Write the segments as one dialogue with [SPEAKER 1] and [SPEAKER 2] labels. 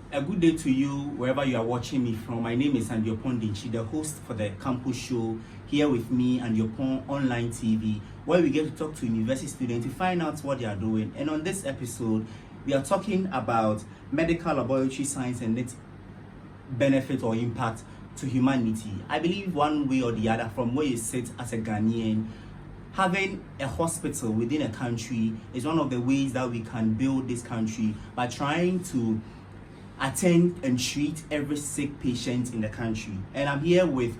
[SPEAKER 1] A good day to you wherever you are watching me from. My name is Andiopon Dinchi, the host for the Campus Show, here with me and Andiopon Online TV, where we get to talk to university students to find out what they are doing. And on this episode, we are talking about medical laboratory science and its benefit or impact to humanity. I believe one way or the other, from where you sit as a Ghanaian, having a hospital within a country is one of the ways that we can build this country by trying to attend and treat every sick patient in the country. And I'm here with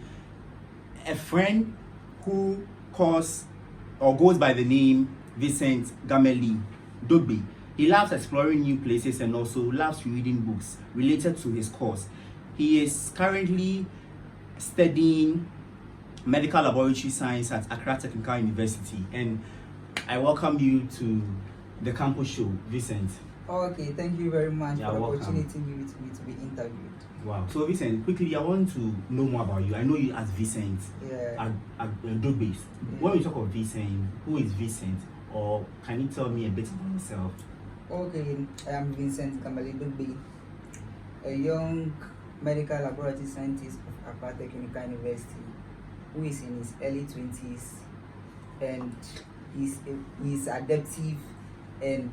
[SPEAKER 1] a friend who goes by the name Vincent Gameli Dogbe. He loves exploring new places and also loves reading books related to his course. He is currently studying medical laboratory science at Accra Technical University, and I welcome you to the Campus Show, Vincent.
[SPEAKER 2] Okay, thank you very much for the
[SPEAKER 1] welcome.
[SPEAKER 2] opportunity to be interviewed.
[SPEAKER 1] Wow. So Vincent, quickly, I want to know more about you. I know you as Vincent Dogbe. When we talk of Vincent, who is Vincent? Or can you tell me a bit about yourself?
[SPEAKER 2] Okay, I am Vincent Gameli Dogbe, a young medical laboratory scientist of Accra Technical University who is in his early 20s, and he's adaptive and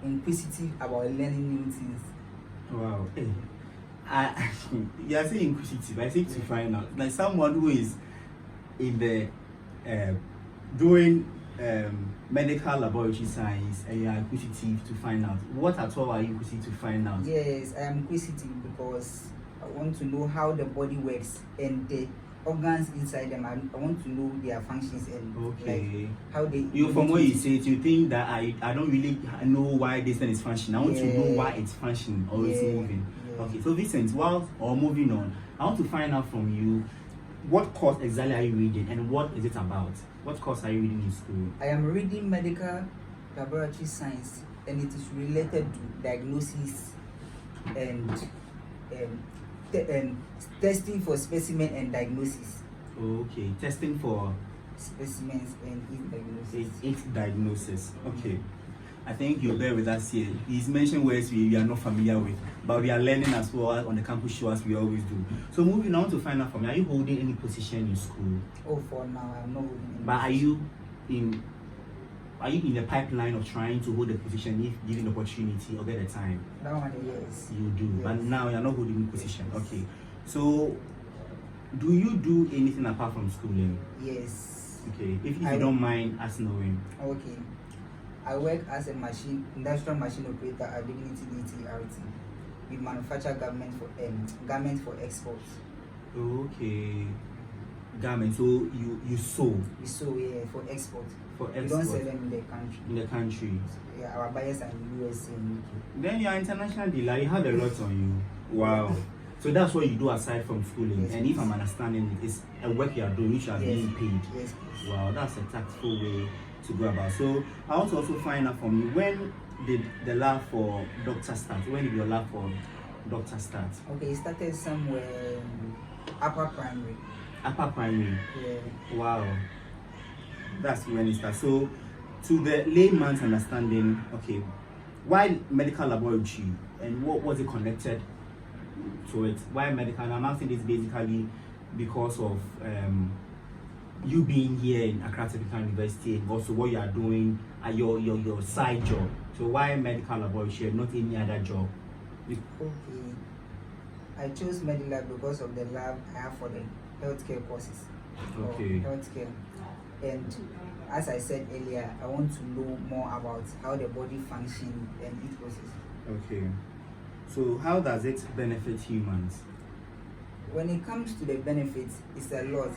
[SPEAKER 2] inquisitive about learning new things.
[SPEAKER 1] Wow. Hey. You are saying inquisitive. I think to find out. Like someone who is in the doing medical laboratory science, and you are inquisitive to find out. What at all are you inquisitive to find out?
[SPEAKER 2] Yes, I am inquisitive because I want to know how the body works and the organs inside them. I want to know their functions and like how they.
[SPEAKER 1] You from what you say, you think that I don't really know why this thing is functioning. I want to know why it's functioning or it's moving.
[SPEAKER 2] Yeah.
[SPEAKER 1] Okay, so Vincent, moving on, I want to find out from you, what course exactly are you reading and what is it about? What course are you reading in school?
[SPEAKER 2] I am reading medical laboratory science, and it is related to diagnosis and testing for specimen and diagnosis.
[SPEAKER 1] Okay, testing for
[SPEAKER 2] specimens and diagnosis.
[SPEAKER 1] It's diagnosis. Okay. I think you'll bear with us here. He's mentioned words we are not familiar with, but we are learning as well on the Campus Show, as we always do. So moving on to find out from you, are you holding any position in school?
[SPEAKER 2] Oh, for now I'm not holding any.
[SPEAKER 1] But are you in the pipeline of trying to hold a position if given the opportunity or get the time?
[SPEAKER 2] That one, yes.
[SPEAKER 1] You do,
[SPEAKER 2] yes.
[SPEAKER 1] But now you're not holding any position. Okay. So do you do anything apart from schooling?
[SPEAKER 2] Yes.
[SPEAKER 1] Okay. If you don't mind us knowing.
[SPEAKER 2] Okay. I work as a industrial machine operator at Dignity DTRT. We manufacture garments for exports.
[SPEAKER 1] Okay. Garments. So you sew.
[SPEAKER 2] We sew, yeah, for export.
[SPEAKER 1] For export.
[SPEAKER 2] We don't sell them in the country.
[SPEAKER 1] In the country.
[SPEAKER 2] So, yeah, our buyers are in the US and UK.
[SPEAKER 1] Then you are international dealer. You have a lot on you. Wow. So that's what you do aside from schooling.
[SPEAKER 2] Yes,
[SPEAKER 1] and if I'm understanding it, it's a work you are doing which you are being paid.
[SPEAKER 2] Yes.
[SPEAKER 1] Wow, that's a tactful way to go about. So I want to also find out from you, when did the love for doctor start? When did your love for doctor start?
[SPEAKER 2] Okay, it started somewhere upper primary.
[SPEAKER 1] Upper primary?
[SPEAKER 2] Yeah.
[SPEAKER 1] Wow. That's when it started. So to the layman's understanding, okay, why medical laboratory and what was it connected to it? Why medical? And I'm asking this basically because of you being here in Accra Technical University and also what you are doing at your side job. So why medical laboratory and not any other job?
[SPEAKER 2] Okay. I chose Medilab because of the love I have for the healthcare courses.
[SPEAKER 1] Okay.
[SPEAKER 2] Healthcare. And as I said earlier, I want to know more about how the body functions and its process.
[SPEAKER 1] Okay. So how does it benefit humans?
[SPEAKER 2] When it comes to the benefits, it's a lot.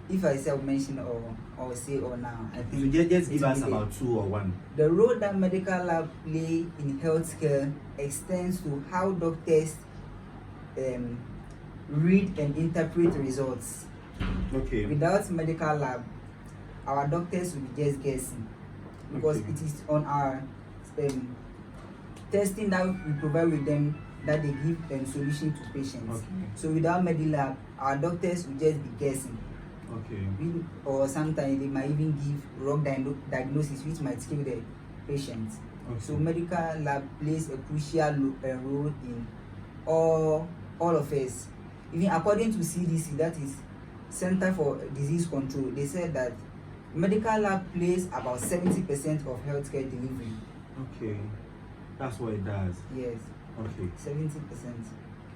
[SPEAKER 2] If I say mention or say or now, I think
[SPEAKER 1] so just give us about two or one.
[SPEAKER 2] The role that medical lab play in healthcare extends to how doctors read and interpret results.
[SPEAKER 1] Okay.
[SPEAKER 2] Without medical lab, our doctors will be just guessing because it is on our testing that we provide with them that they give them solution to patients.
[SPEAKER 1] Okay.
[SPEAKER 2] So without Medilab, our doctors will just be guessing.
[SPEAKER 1] Okay.
[SPEAKER 2] Or sometimes they might even give wrong diagnosis which might kill the patient.
[SPEAKER 1] Okay.
[SPEAKER 2] So medical lab plays a crucial role in all of us. Even according to CDC, that is Center for Disease Control, they said that medical lab plays about 70% of healthcare delivery.
[SPEAKER 1] Okay, that's what it does.
[SPEAKER 2] Yes.
[SPEAKER 1] Okay.
[SPEAKER 2] 70%.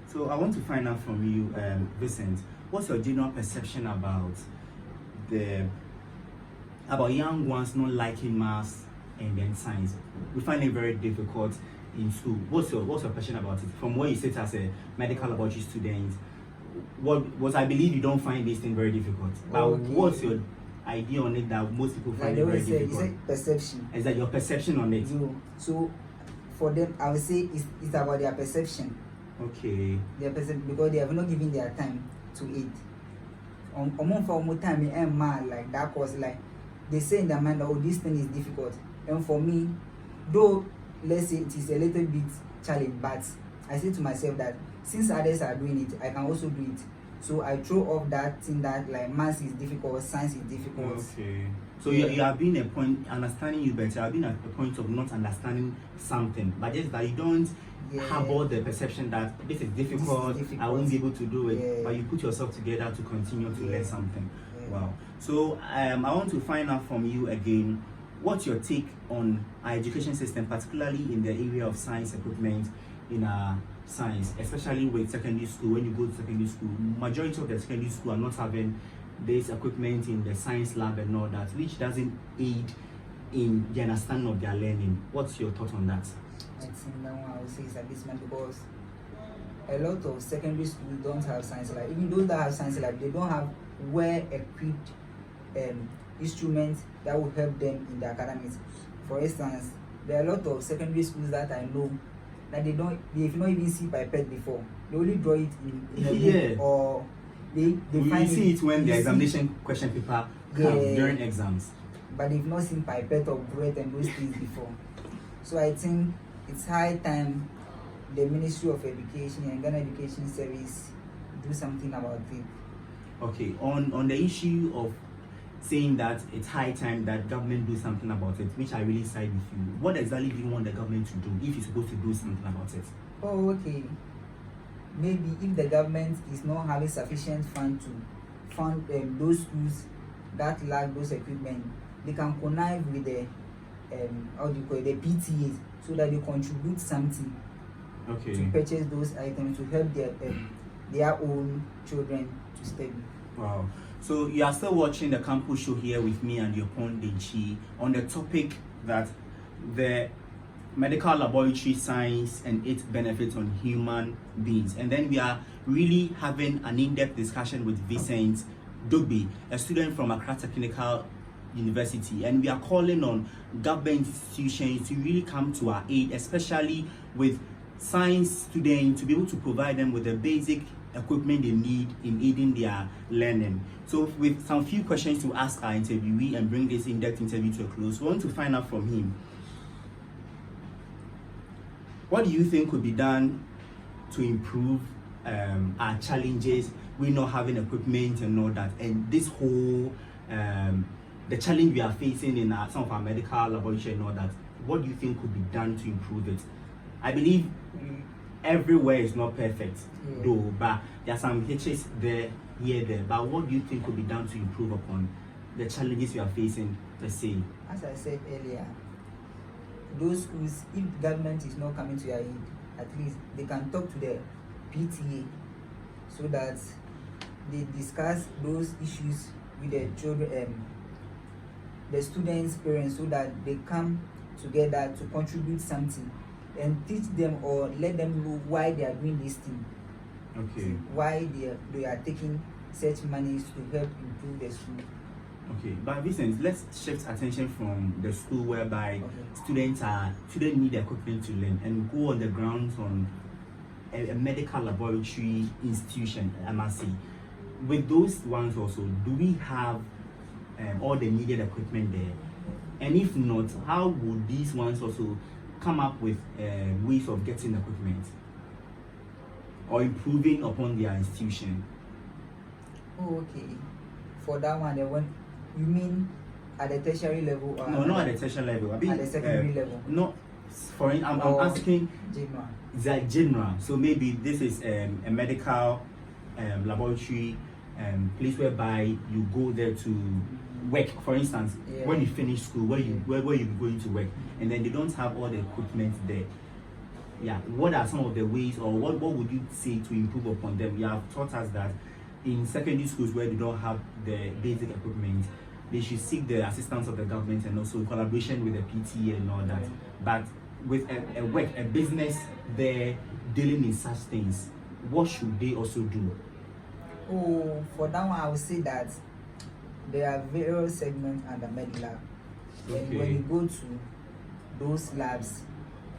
[SPEAKER 1] So I want to find out from you, Vincent, what's your general perception about young ones not liking maths and then science? We find it very difficult in school. What's your perception about it? From where you sit as a medical laboratory student, what I believe you don't find this thing very difficult. But
[SPEAKER 2] Okay.
[SPEAKER 1] what's your idea on it that most people find it very difficult?
[SPEAKER 2] It's a perception.
[SPEAKER 1] Is that your perception on it?
[SPEAKER 2] So for them, I would say it's about their perception.
[SPEAKER 1] Okay.
[SPEAKER 2] Their perception, because they have not given their time to it. For more time and man like that course, like they say in their mind that, oh, this thing is difficult. And for me, though let's say it is a little bit challenging, but I say to myself that since others are doing it, I can also do it. So I throw off that thing that like maths is difficult, science is difficult.
[SPEAKER 1] Okay. So you have been a point understanding you better. I've been at the point of not understanding something, but just that you don't harbor the perception that this is difficult. I won't be able to do it. But you put yourself together to continue to learn something. Wow. So I want to find out from you again, what's your take on our education system, particularly in the area of science equipment in our science, especially with secondary school. When you go to secondary school, majority of the secondary school are not having this equipment in the science lab and all that, which doesn't aid in the understanding of their learning. What's your thought on that?
[SPEAKER 2] I think that one I would say is abysmal, because a lot of secondary schools don't have science lab. Even those that have science lab, they don't have well-equipped instruments that will help them in the academics. For instance, there are a lot of secondary schools that I know that they've not even seen pipette before. They only draw it in a book, or they find
[SPEAKER 1] see it when the examination question paper come during exams.
[SPEAKER 2] But they've not seen pipette or breath and those things before. So I think it's high time the Ministry of Education and Ghana Education Service do something about it. Okay,
[SPEAKER 1] on the issue of saying that it's high time that government do something about it, which I really side with you. What exactly do you want the government to do if it's supposed to do something about it?
[SPEAKER 2] Oh, okay. Maybe if the government is not having sufficient fund to fund those schools that lack those equipment, they can connive with the the PTAs, so that they contribute something to purchase those items to help their own children to study.
[SPEAKER 1] Wow. So you are still watching the campus show here with me and Yopon Denchi on the topic that the medical laboratory science and its benefits on human beings. And then we are really having an in-depth discussion with Vincent Dugbe, a student from Accra Technical University, and we are calling on government institutions to really come to our aid, especially with science students, to be able to provide them with the basic equipment they need in aiding their learning. So with some few questions to ask our interviewee and bring this in-depth interview to a close, we want to find out from him, what do you think could be done to improve our challenges with not having equipment and all that, and this whole the challenge we are facing in some of our medical laboratory and all that? What do you think could be done to improve it? I believe everywhere is not perfect, though, but there are some hitches there, here, there. But what do you think could be done to improve upon the challenges we are facing, per se?
[SPEAKER 2] As I said earlier, those schools, if the government is not coming to your aid, at least they can talk to the PTA so that they discuss those issues with the children, the students' parents, so that they come together to contribute something and teach them or let them know why they are doing this thing.
[SPEAKER 1] Okay.
[SPEAKER 2] Why they are taking such monies to help improve the school.
[SPEAKER 1] Okay, but Vincent, let's shift attention from the school whereby students need equipment to learn, and go on the grounds on a medical laboratory institution, MRC. With those ones also, do we have all the needed equipment there? And if not, how would these ones also come up with ways of getting equipment or improving upon their institution?
[SPEAKER 2] Oh, okay. For that one, you mean at the tertiary level? Or
[SPEAKER 1] no, not at the tertiary level.
[SPEAKER 2] At the secondary level?
[SPEAKER 1] No, I'm
[SPEAKER 2] Or
[SPEAKER 1] asking,
[SPEAKER 2] general.
[SPEAKER 1] it's like general. So maybe this is a medical laboratory place whereby you go there to work. For instance,
[SPEAKER 2] Yeah.
[SPEAKER 1] when you finish school, where you be going to work, and then they don't have all the equipment there. Yeah, what are some of the ways, or what would you say to improve upon them? You have taught us that in secondary schools where they don't have the basic equipment, they should seek the assistance of the government and also collaboration with the PTA and all that. But with a business there dealing in such things, what should they also do?
[SPEAKER 2] Oh, for that one, I would say that there are various segments under MedLab.
[SPEAKER 1] Okay.
[SPEAKER 2] When you go to those labs,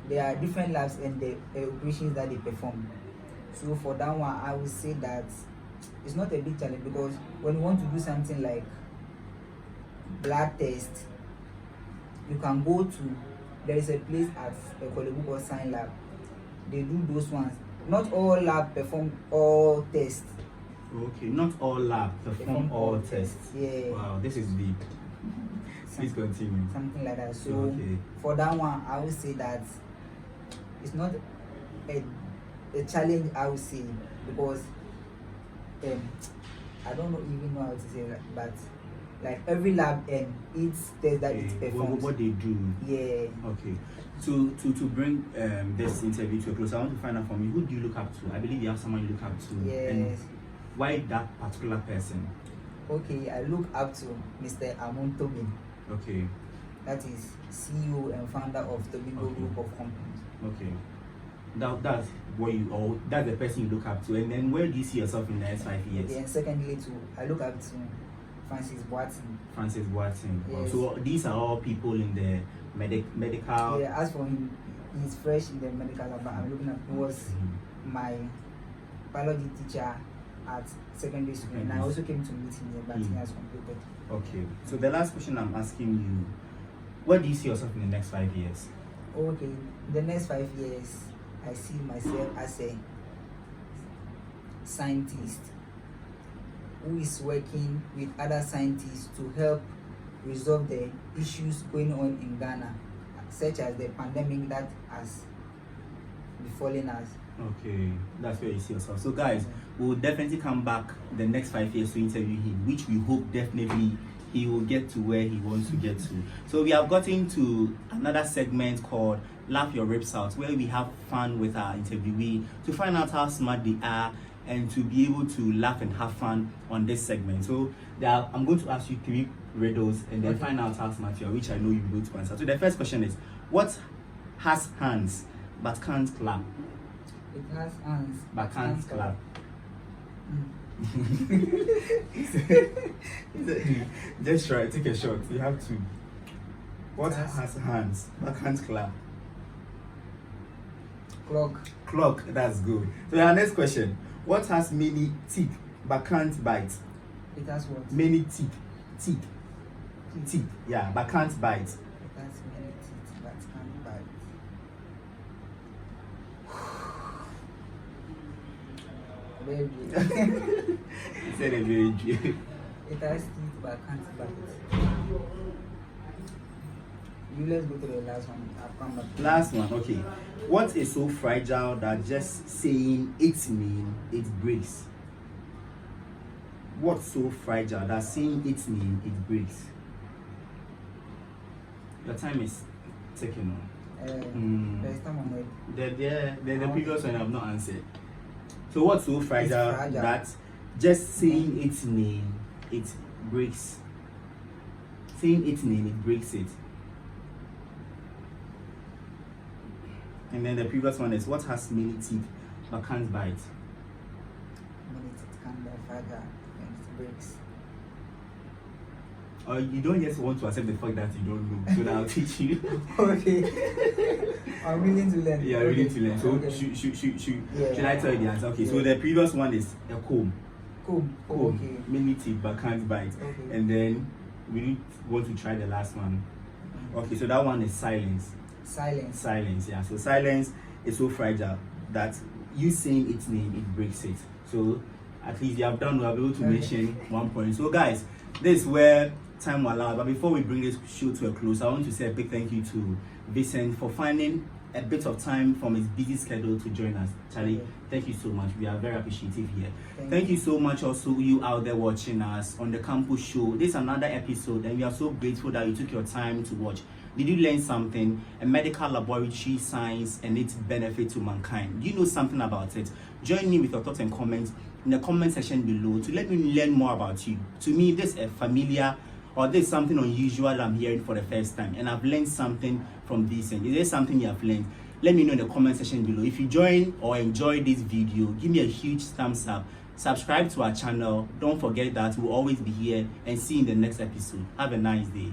[SPEAKER 2] there are different labs and the operations that they perform. So for that one, I would say that it's not a big challenge, because when you want to do something like blood test, you can go to, there is a place at Ekolebu called Sign Lab. They do those ones. Not all lab perform all tests.
[SPEAKER 1] Okay, not all lab perform all tests.
[SPEAKER 2] Yeah.
[SPEAKER 1] Wow, this is deep. Please continue.
[SPEAKER 2] Something like that. So
[SPEAKER 1] Okay.
[SPEAKER 2] for that one, I would say that it's not a challenge, I would say, because I don't even know how to say that, but like every lab and its test that it performs.
[SPEAKER 1] What they do.
[SPEAKER 2] Yeah.
[SPEAKER 1] Okay. To bring this interview to a close, I want to find out from you, who do you look up to? I believe you have someone you look up to.
[SPEAKER 2] Yes.
[SPEAKER 1] And why that particular person?
[SPEAKER 2] Okay, I look up to Mr. Amon Tobin.
[SPEAKER 1] Okay.
[SPEAKER 2] That is CEO and founder of Tobigo
[SPEAKER 1] Okay.
[SPEAKER 2] Group of Companies.
[SPEAKER 1] Okay. That's what that's the person you look up to. And then where do you see yourself in the next 5 years?
[SPEAKER 2] Yeah, and secondly, too, I look up to Francis Boateng.
[SPEAKER 1] Francis Boateng.
[SPEAKER 2] Yes.
[SPEAKER 1] So these are all people in the medical.
[SPEAKER 2] Yeah, as for him, he's fresh in the medical lab. I'm looking at, he was my biology teacher at secondary school, and I also came to meet him here, but he has completed.
[SPEAKER 1] Okay. So the last question I'm asking you, where do you see yourself in the next 5 years?
[SPEAKER 2] Okay, in the next 5 years, I see myself as a scientist who is working with other scientists to help resolve the issues going on in Ghana, such as the pandemic that has befallen us.
[SPEAKER 1] Okay, that's where you see yourself. So guys, we'll definitely come back the next 5 years to interview him, which we hope definitely he will get to where he wants to get to. So we have gotten to another segment called Laugh Your Rips Out, where we have fun with our interviewee to find out how smart they are and to be able to laugh and have fun on this segment. So I'm going to ask you 3 riddles and then find out how smart you are, which I know you'll be able to answer. So the first question is, what has hands but can't clap?
[SPEAKER 2] It has hands
[SPEAKER 1] But can't clap. Just try, take a shot. You have to. What has hands but can't clap?
[SPEAKER 2] Clock.
[SPEAKER 1] Clock, that's good. So our next question. What has many teeth but can't bite?
[SPEAKER 2] It has what?
[SPEAKER 1] Many teeth. Teeth, yeah, but can't bite.
[SPEAKER 2] It has many teeth but can't bite. Very good.
[SPEAKER 1] He said a very good.
[SPEAKER 2] It has teeth but can't bite. You let's go to the last one. I've come back.
[SPEAKER 1] Last one, okay. What is so fragile that just saying its name, it breaks? What's so fragile that saying its name, it breaks? Your time is ticking on.
[SPEAKER 2] There's time on it.
[SPEAKER 1] The previous one I have not answered. So what's so fragile,
[SPEAKER 2] fragile.
[SPEAKER 1] that just saying its name, it breaks? Saying its name, it breaks it. And then the previous one is, what has many teeth but can't bite?
[SPEAKER 2] Many teeth can't be fragile and it breaks.
[SPEAKER 1] Or you don't just want to accept the fact that you don't know, so that I'll teach you.
[SPEAKER 2] Okay. I'm willing to learn.
[SPEAKER 1] Yeah,
[SPEAKER 2] Okay.
[SPEAKER 1] willing to learn. So
[SPEAKER 2] Okay.
[SPEAKER 1] should I tell you the answer? Okay, so
[SPEAKER 2] Yeah.
[SPEAKER 1] the previous one is a comb.
[SPEAKER 2] Comb.
[SPEAKER 1] Comb.
[SPEAKER 2] Okay.
[SPEAKER 1] Many teeth but can't bite.
[SPEAKER 2] Okay.
[SPEAKER 1] And then we want to try the last one. Okay, so that one is silence.
[SPEAKER 2] Silence.
[SPEAKER 1] Silence, yeah. So silence is so fragile that you saying its name, it breaks it. So at least you have done, we'll be able to mention 1 point. So guys, this is where time will allow. But before we bring this show to a close, I want to say a big thank you to Vincent for finding a bit of time from his busy schedule to join us. Charlie, thank you so much. We are very appreciative here. Thank you so much also you out there watching us on the Campus Show. This is another episode and we are so grateful that you took your time to watch. Did you learn something? A medical laboratory science and its benefit to mankind. Do you know something about it? Join me with your thoughts and comments in the comment section below to let me learn more about you. To me, this is a familiar or there's something unusual that I'm hearing for the first time and I've learned something from this. And is there something you have learned? Let me know in the comment section below. If you join or enjoy this video, give me a huge thumbs up. Subscribe to our channel. Don't forget that we'll always be here and see you in the next episode. Have a nice day.